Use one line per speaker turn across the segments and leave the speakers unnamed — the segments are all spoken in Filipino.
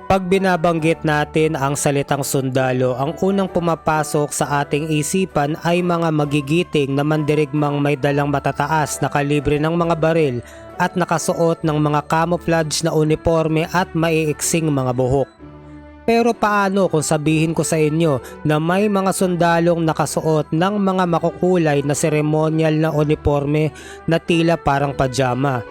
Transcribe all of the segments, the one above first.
Pag binabanggit natin ang salitang sundalo, ang unang pumapasok sa ating isipan ay mga magigiting na mandirigmang may dalang matataas na kalibre ng mga baril at nakasuot ng mga camouflage na uniforme at maiiksing mga buhok. Pero paano kung sabihin ko sa inyo na may mga sundalong nakasuot ng mga makukulay na seremonyal na uniforme na tila parang pajama?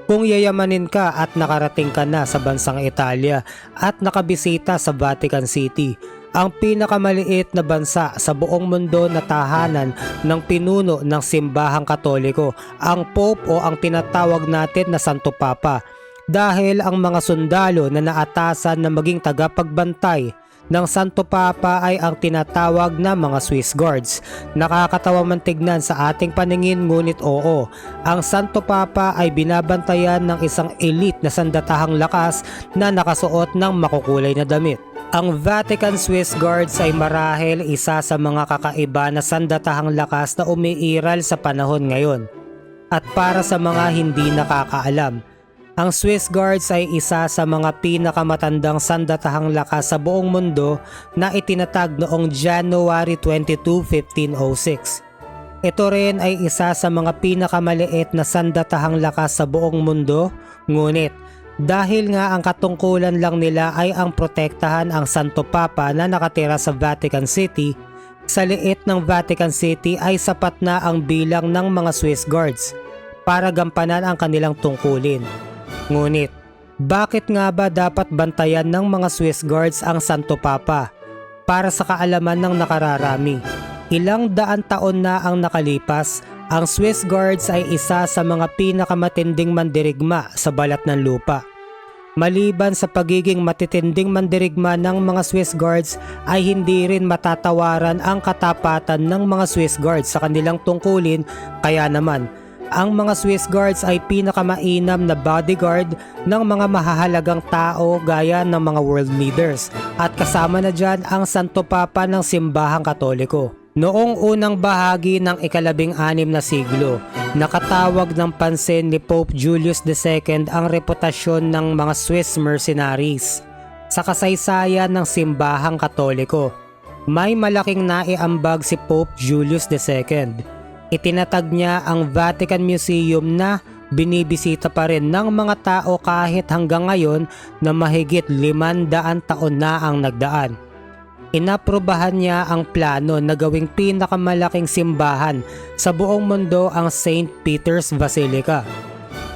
Kung yayamanin ka at nakarating ka na sa bansang Italia at nakabisita sa Vatican City, ang pinakamaliit na bansa sa buong mundo na tahanan ng pinuno ng simbahang Katoliko, ang Pope o ang tinatawag natin na Santo Papa, dahil ang mga sundalo na naatasan na maging tagapagbantay ng Santo Papa ay ang tinatawag na mga Swiss Guards. Nakakatawa man tignan sa ating paningin, ngunit oo, ang Santo Papa ay binabantayan ng isang elite na sandatahang lakas na nakasuot ng makukulay na damit. Ang Vatican Swiss Guards ay marahil isa sa mga kakaiba na sandatahang lakas na umiiral sa panahon ngayon. At para sa mga hindi nakakaalam, ang Swiss Guards ay isa sa mga pinakamatandang sandatahang lakas sa buong mundo na itinatag noong January 22, 1506. Ito rin ay isa sa mga pinakamaliit na sandatahang lakas sa buong mundo, ngunit dahil nga ang katungkulan lang nila ay ang protektahan ang Santo Papa na nakatira sa Vatican City, sa liit ng Vatican City ay sapat na ang bilang ng mga Swiss Guards para gampanan ang kanilang tungkulin. Ngunit, bakit nga ba dapat bantayan ng mga Swiss Guards ang Santo Papa? Para sa kaalaman ng nakararami, ilang daan taon na ang nakalipas, ang Swiss Guards ay isa sa mga pinakamatinding mandirigma sa balat ng lupa. Maliban sa pagiging matitinding mandirigma ng mga Swiss Guards ay hindi rin matatawaran ang katapatan ng mga Swiss Guards sa kanilang tungkulin, kaya naman, ang mga Swiss Guards ay pinakamainam na bodyguard ng mga mahahalagang tao gaya ng mga world leaders at kasama na dyan ang Santo Papa ng Simbahang Katoliko. Noong unang bahagi ng ika-16 na siglo, nakatawag ng pansin ni Pope Julius II ang reputasyon ng mga Swiss mercenaries sa kasaysayan ng Simbahang Katoliko. May malaking naiambag si Pope Julius II. Itinatag niya ang Vatican Museum na binibisita pa rin ng mga tao kahit hanggang ngayon na mahigit 500 taon na ang nagdaan. Inaprubahan niya ang plano na gawing pinakamalaking simbahan sa buong mundo ang St. Peter's Basilica.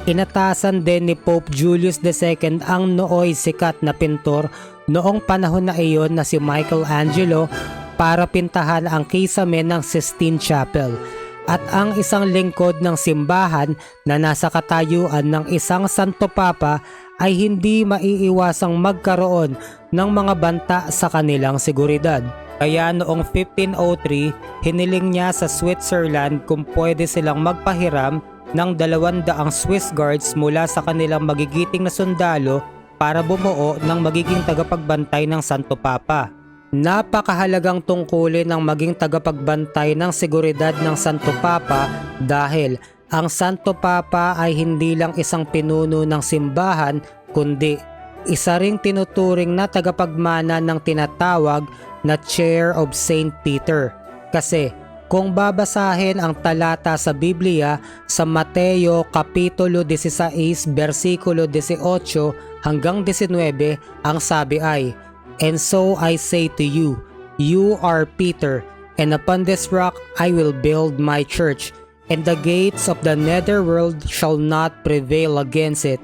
Inatasan din ni Pope Julius II ang nooy sikat na pintor noong panahon na iyon na si Michelangelo para pintahan ang kisame ng Sistine Chapel at ang isang lingkod ng simbahan na nasa katayuan ng isang Santo Papa ay hindi maiiwasang magkaroon ng mga banta sa kanilang seguridad. Kaya noong 1503, hiniling niya sa Switzerland kung pwede silang magpahiram ng 200 Swiss Guards mula sa kanilang magigiting na sundalo para bumuo ng magiging tagapagbantay ng Santo Papa. Napakahalagang tungkulin ng maging tagapagbantay ng seguridad ng Santo Papa dahil ang Santo Papa ay hindi lang isang pinuno ng simbahan kundi isa ring tinuturing na tagapagmana ng tinatawag na Chair of St. Peter. Kasi kung babasahin ang talata sa Biblia sa Mateo Kapitulo 16 versikulo 18 hanggang 19, ang sabi ay, "And so I say to you, you are Peter, and upon this rock I will build my church, and the gates of the netherworld shall not prevail against it.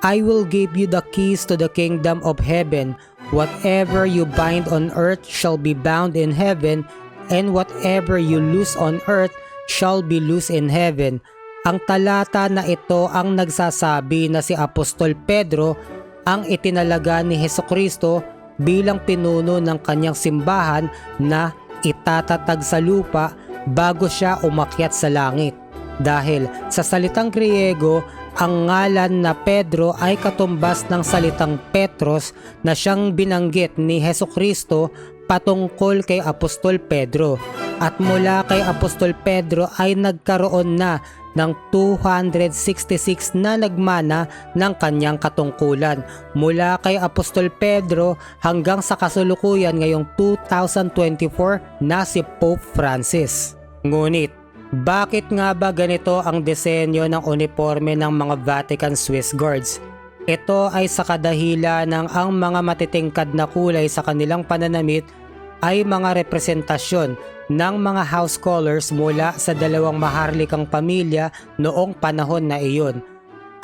I will give you the keys to the kingdom of heaven. Whatever you bind on earth shall be bound in heaven, and whatever you loose on earth shall be loose in heaven." Ang talata na ito ang nagsasabi na si Apostol Pedro ang itinalaga ni Hesukristo bilang pinuno ng kanyang simbahan na itatatag sa lupa bago siya umakyat sa langit. Dahil sa salitang Griego, ang ngalan na Pedro ay katumbas ng salitang Petros na siyang binanggit ni Hesukristo patungkol kay Apostol Pedro. At mula kay Apostol Pedro ay nagkaroon na ng 266 na nagmana ng kanyang katungkulan mula kay Apostol Pedro hanggang sa kasalukuyan ngayong 2024 na si Pope Francis. Ngunit, bakit nga ba ganito ang disenyo ng uniforme ng mga Vatican Swiss Guards? Ito ay sa kadahilan ng ang mga matitingkad na kulay sa kanilang pananamit ay mga representasyon ng mga house colors mula sa dalawang maharlikang pamilya noong panahon na iyon,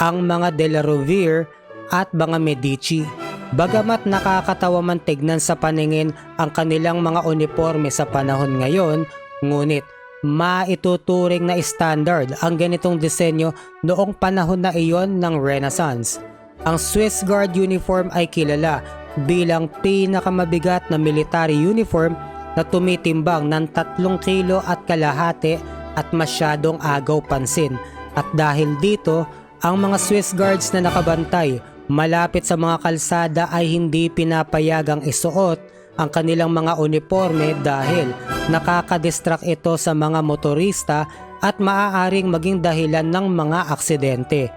ang mga De La Rovere at mga Medici. Bagamat nakakatawa man tignan sa paningin ang kanilang mga uniforme sa panahon ngayon, ngunit maituturing na standard ang ganitong disenyo noong panahon na iyon ng Renaissance. Ang Swiss Guard uniform ay kilala bilang pinakamabigat na military uniform na tumitimbang ng 3 kilo at kalahati at masyadong agaw pansin. At dahil dito, ang mga Swiss Guards na nakabantay malapit sa mga kalsada ay hindi pinapayagang isuot ang kanilang mga uniforme dahil nakakadistract ito sa mga motorista at maaaring maging dahilan ng mga aksidente.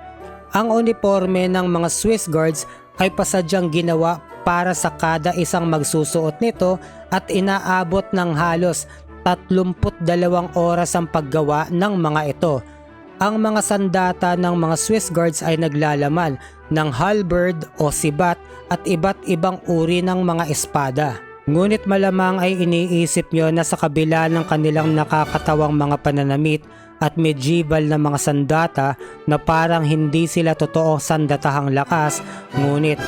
Ang uniforme ng mga Swiss Guards ay pasadyang ginawa para sa kada isang magsusuot nito at inaabot ng halos 32 oras ang paggawa ng mga ito. Ang mga sandata ng mga Swiss Guards ay naglalaman ng halberd o sibat at iba't ibang uri ng mga espada. Ngunit malamang ay iniisip nyo na sa kabila ng kanilang nakakatawang mga pananamit at medieval na mga sandata na parang hindi sila totoong sandatahang lakas, ngunit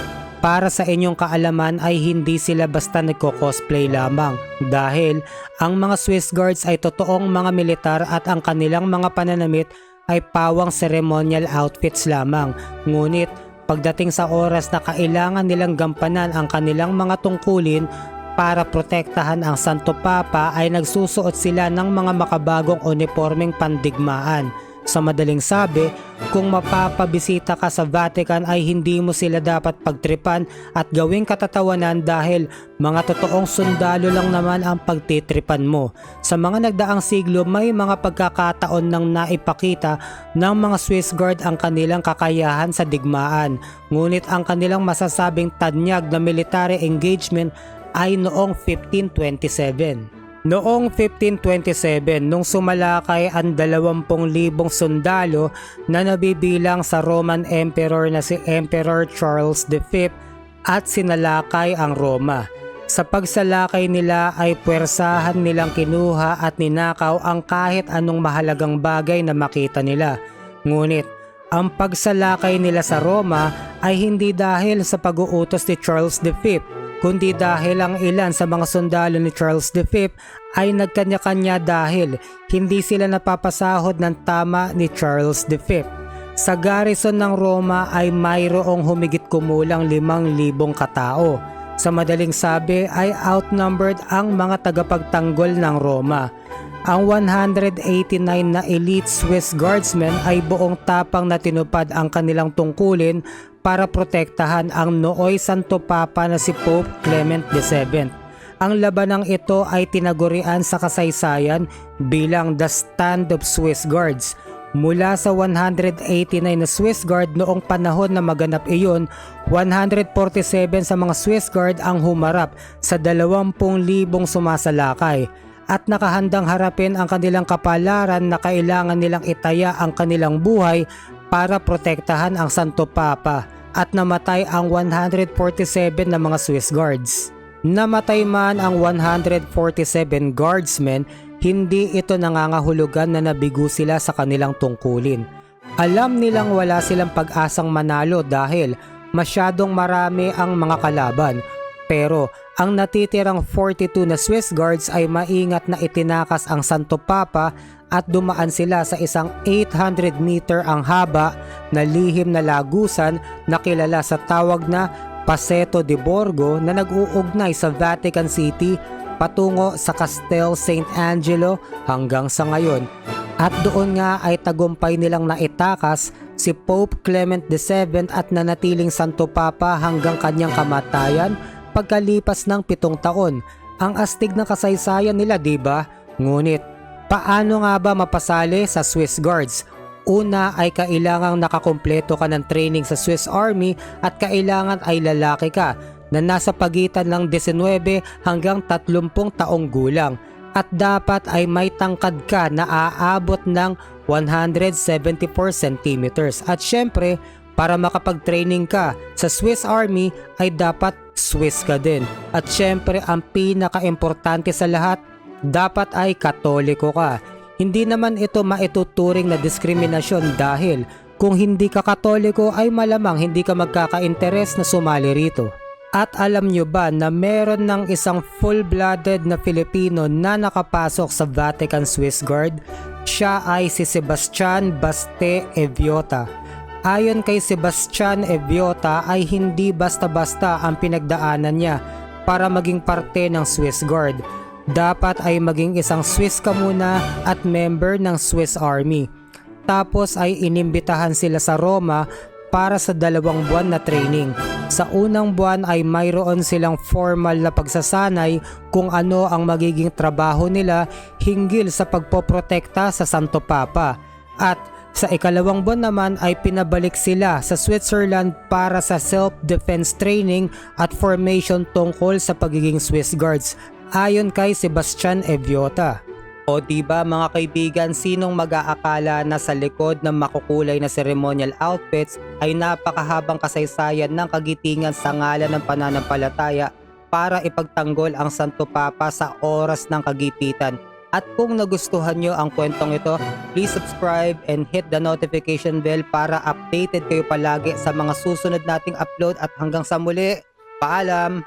para sa inyong kaalaman ay hindi sila basta nagko-cosplay lamang dahil ang mga Swiss Guards ay totoong mga militar at ang kanilang mga pananamit ay pawang ceremonial outfits lamang. Ngunit pagdating sa oras na kailangan nilang gampanan ang kanilang mga tungkulin para protektahan ang Santo Papa ay nagsusuot sila ng mga makabagong uniformeng pandigmaan. Sa madaling sabi, kung mapapabisita ka sa Vatican ay hindi mo sila dapat pagtripan at gawing katatawanan dahil mga totoong sundalo lang naman ang pagtitripan mo. Sa mga nagdaang siglo may mga pagkakataon nang naipakita ng mga Swiss Guard ang kanilang kakayahan sa digmaan. Ngunit ang kanilang masasabing tanyag na military engagement ay noong 1527. Noong 1527, nung sumalakay ang 20,000 sundalo na nabibilang sa Roman Emperor na si Emperor Charles V at sinalakay ang Roma. Sa pagsalakay nila ay puwersahan nilang kinuha at ninakaw ang kahit anong mahalagang bagay na makita nila. Ngunit ang pagsalakay nila sa Roma ay hindi dahil sa pag-uutos ni Charles V, kundi dahil ang ilan sa mga sundalo ni Charles V ay nagkanya-kanya dahil hindi sila napapasahod ng tama ni Charles V. Sa garrison ng Roma ay mayroong humigit kumulang 5,000 katao. Sa madaling sabi ay outnumbered ang mga tagapagtanggol ng Roma. Ang 189 na elite Swiss Guardsmen ay buong tapang na tinupad ang kanilang tungkulin para protektahan ang nooy Santo Papa na si Pope Clement VII. Ang labanang ito ay tinagurian sa kasaysayan bilang The Stand of Swiss Guards. Mula sa 189 na Swiss Guard noong panahon na maganap iyon, 147 sa mga Swiss Guard ang humarap sa 20,000 sumasalakay at nakahandang harapin ang kanilang kapalaran na kailangan nilang itaya ang kanilang buhay para protektahan ang Santo Papa, at namatay ang 147 na mga Swiss Guards. Namatay man ang 147 guardsmen, hindi ito nangangahulugan na nabigo sila sa kanilang tungkulin. Alam nilang wala silang pag-asang manalo dahil masyadong marami ang mga kalaban. Pero ang natitirang 42 na Swiss Guards ay maingat na itinakas ang Santo Papa at dumaan sila sa isang 800 meter ang haba na lihim na lagusan na kilala sa tawag na Passetto di Borgo na nag-uugnay sa Vatican City patungo sa Castel St. Angelo hanggang sa ngayon. At doon nga ay tagumpay nilang naitakas si Pope Clement VII at nanatiling Santo Papa hanggang kanyang kamatayan pagkalipas ng 7 taon. Ang astig na kasaysayan nila, diba? Ngunit paano nga ba mapasali sa Swiss Guards? Una ay kailangang nakakumpleto ka ng training sa Swiss Army at kailangan ay lalaki ka na nasa pagitan ng 19 hanggang 30 taong gulang at dapat ay may tangkad ka na aabot ng 174 centimeters. At syempre, para makapag-training ka sa Swiss Army ay dapat Swiss ka din. At syempre, ang pinaka-importante sa lahat, dapat ay Katoliko ka. Hindi naman ito maituturing na diskriminasyon dahil kung hindi ka Katoliko ay malamang hindi ka magkaka-interes na sumali rito. At alam nyo ba na meron ng isang full-blooded na Filipino na nakapasok sa Vatican Swiss Guard? Siya ay si Sebastian Baste Eviota. Ayon kay Sebastian Eviota ay hindi basta-basta ang pinagdaanan niya para maging parte ng Swiss Guard. Dapat ay maging isang Swiss ka muna at member ng Swiss Army. Tapos ay inimbitahan sila sa Roma para sa 2 buwan na training. Sa unang buwan ay mayroon silang formal na pagsasanay kung ano ang magiging trabaho nila hinggil sa pagpoprotekta sa Santo Papa. At sa ikalawang buwan naman ay pinabalik sila sa Switzerland para sa self-defense training at formation tungkol sa pagiging Swiss Guards. Ayon kay Sebastian Eviota. O diba mga kaibigan, sinong mag-aakala na sa likod ng makukulay na ceremonial outfits ay napakahabang kasaysayan ng kagitingan sa ngalan ng pananampalataya para ipagtanggol ang Santo Papa sa oras ng kagipitan. At kung nagustuhan nyo ang kwentong ito, please subscribe and hit the notification bell para updated kayo palagi sa mga susunod nating upload at hanggang sa muli, paalam!